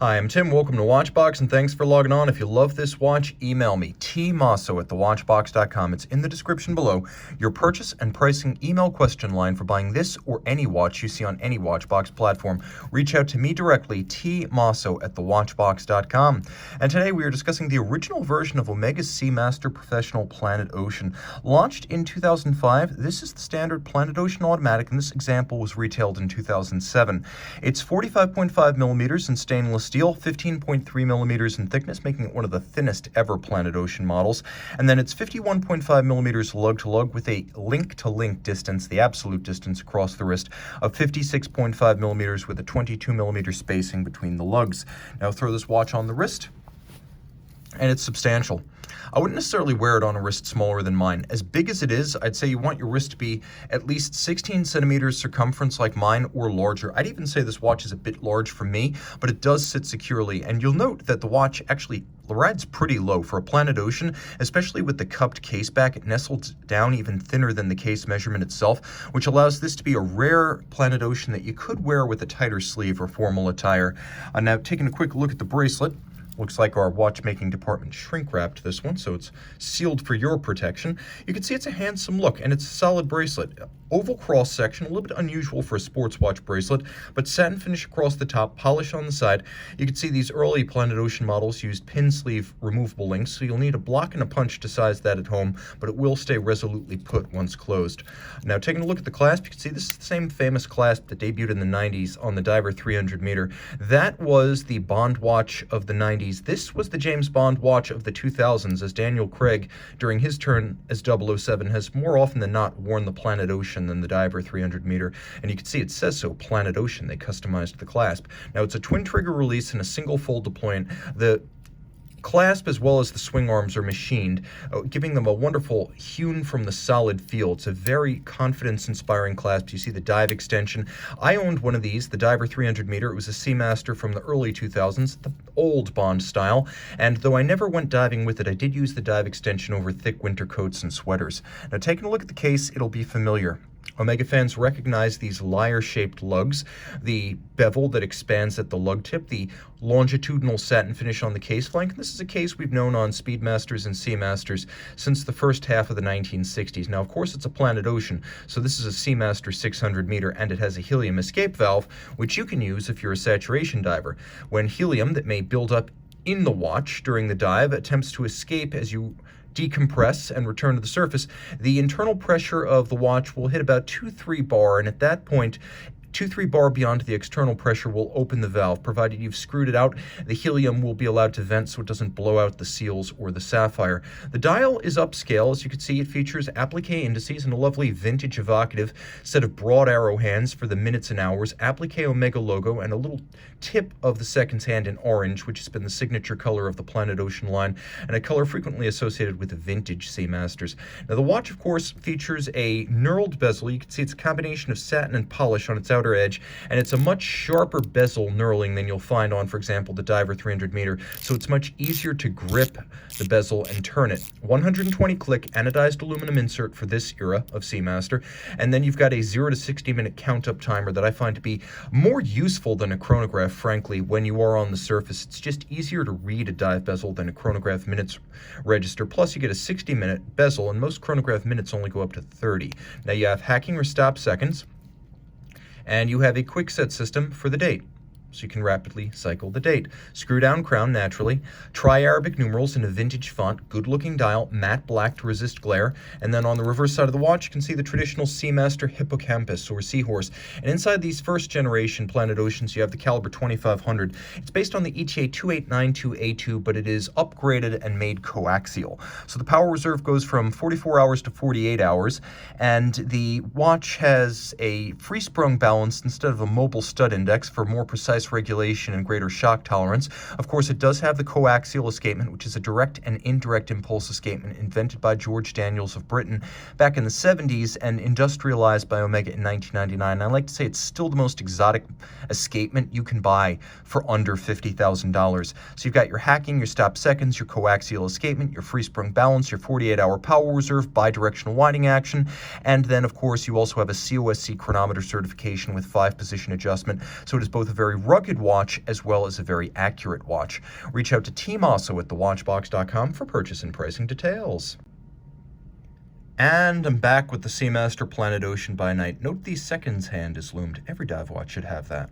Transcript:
Hi, I'm Tim. Welcome to Watchbox, and thanks for logging on. If you love this watch, email me, tmosso@thewatchbox.com. It's in the description below. Your purchase and pricing email question line for buying this or any watch you see on any Watchbox platform. Reach out to me directly, tmosso@thewatchbox.com. And today we are discussing the original version of Omega Seamaster Planet Ocean. Launched in 2005, this is the standard Planet Ocean automatic, and this example was retailed in 2007. It's 45.5 millimeters in stainless steel, 15.3 millimeters in thickness, making it one of the thinnest ever Planet Ocean models. And then it's 51.5 millimeters lug-to-lug with a link-to-link distance, the absolute distance across the wrist, of 56.5 millimeters with a 22 millimeter spacing between the lugs. Now throw this watch on the wrist, and it's substantial. I wouldn't necessarily wear it on a wrist smaller than mine. As big as it is, I'd say you want your wrist to be at least 16 centimeters circumference like mine or larger. I'd even say this watch is a bit large for me, but it does sit securely. And you'll note that the watch actually rides pretty low for a Planet Ocean, especially with the cupped case back. It nestles down even thinner than the case measurement itself, which allows this to be a rare Planet Ocean that you could wear with a tighter sleeve or formal attire. Now, taking a quick look at the bracelet, looks like our watchmaking department shrink wrapped this one, so it's sealed for your protection. You can see it's a handsome look, and it's a solid bracelet. Oval cross section, a little bit unusual for a sports watch bracelet, but satin finish across the top, polish on the side. You can see these early Planet Ocean models used pin sleeve removable links, so you'll need a block and a punch to size that at home, but it will stay resolutely put once closed. Now, taking a look at the clasp, you can see this is the same famous clasp that debuted in the 90s on the Diver 300 meter. That was the Bond watch of the 90s. This was the James Bond watch of the 2000s, as Daniel Craig, during his turn as 007, has more often than not worn the Planet Ocean than the Diver 300 meter. And you can see it says so, Planet Ocean. They customized the clasp. Now, it's a twin trigger release and a single fold deployment. The clasp as well as the swing arms are machined, giving them a wonderful hewn from the solid feel. It's a very confidence-inspiring clasp. You see the dive extension. I owned one of these, the Diver 300 meter. It was a Seamaster from the early 2000s, the old Bond style, and though I never went diving with it, I did use the dive extension over thick winter coats and sweaters. Now, taking a look at the case, it'll be familiar. Omega fans recognize these lyre-shaped lugs, the bevel that expands at the lug tip, the longitudinal satin finish on the case flank. This is a case we've known on Speedmasters and Seamasters since the first half of the 1960s. Now, of course, it's a Planet Ocean, so this is a Seamaster 600 meter, and it has a helium escape valve, which you can use if you're a saturation diver. When helium that may build up in the watch during the dive attempts to escape as you decompress and return to the surface, the internal pressure of the watch will hit about 2-3 bar, and at that point, 2-3 bar beyond the external pressure will open the valve. Provided you've screwed it out, the helium will be allowed to vent so it doesn't blow out the seals or the sapphire. The dial is upscale. As you can see, it features applique indices and a lovely vintage evocative set of broad arrow hands for the minutes and hours, applique Omega logo, and a little tip of the seconds hand in orange, which has been the signature color of the Planet Ocean line, and a color frequently associated with the vintage Seamasters. Now, the watch, of course, features a knurled bezel. You can see it's a combination of satin and polish on its outer edge, and it's a much sharper bezel knurling than you'll find on, for example, the Diver 300 meter, so it's much easier to grip the bezel and turn it. 120 click anodized aluminum insert for this era of Seamaster, and then you've got a 0 to 60 minute count-up timer that I find to be more useful than a chronograph, frankly. When you are on the surface, it's just easier to read a dive bezel than a chronograph minutes register. Plus, you get a 60-minute bezel, and most chronograph minutes only go up to 30. Now, you have hacking or stop seconds, and you have a quick set system for the date, so you can rapidly cycle the date. Screw down crown naturally, tri-Arabic numerals in a vintage font, good looking dial, matte black to resist glare, and then on the reverse side of the watch you can see the traditional Seamaster hippocampus or seahorse. And inside these first generation Planet Oceans you have the caliber 2500. It's based on the ETA 2892A2, but it is upgraded and made coaxial. So the power reserve goes from 44 hours to 48 hours, and the watch has a free sprung balance instead of a mobile stud index for more precise regulation and greater shock tolerance. Of course, it does have the coaxial escapement, which is a direct and indirect impulse escapement invented by George Daniels of Britain back in the 70s and industrialized by Omega in 1999. I like to say it's still the most exotic escapement you can buy for under $50,000. So you've got your hacking, your stop seconds, your coaxial escapement, your free sprung balance, your 48-hour power reserve, bidirectional winding action, and then, of course, you also have a COSC chronometer certification with 5-position adjustment. So it is both a very rugged watch as well as a very accurate watch. Reach out to Team Mosso at thewatchbox.com for purchase and pricing details. And I'm back with the Seamaster Planet Ocean by night. Note the seconds hand is loomed. Every dive watch should have that.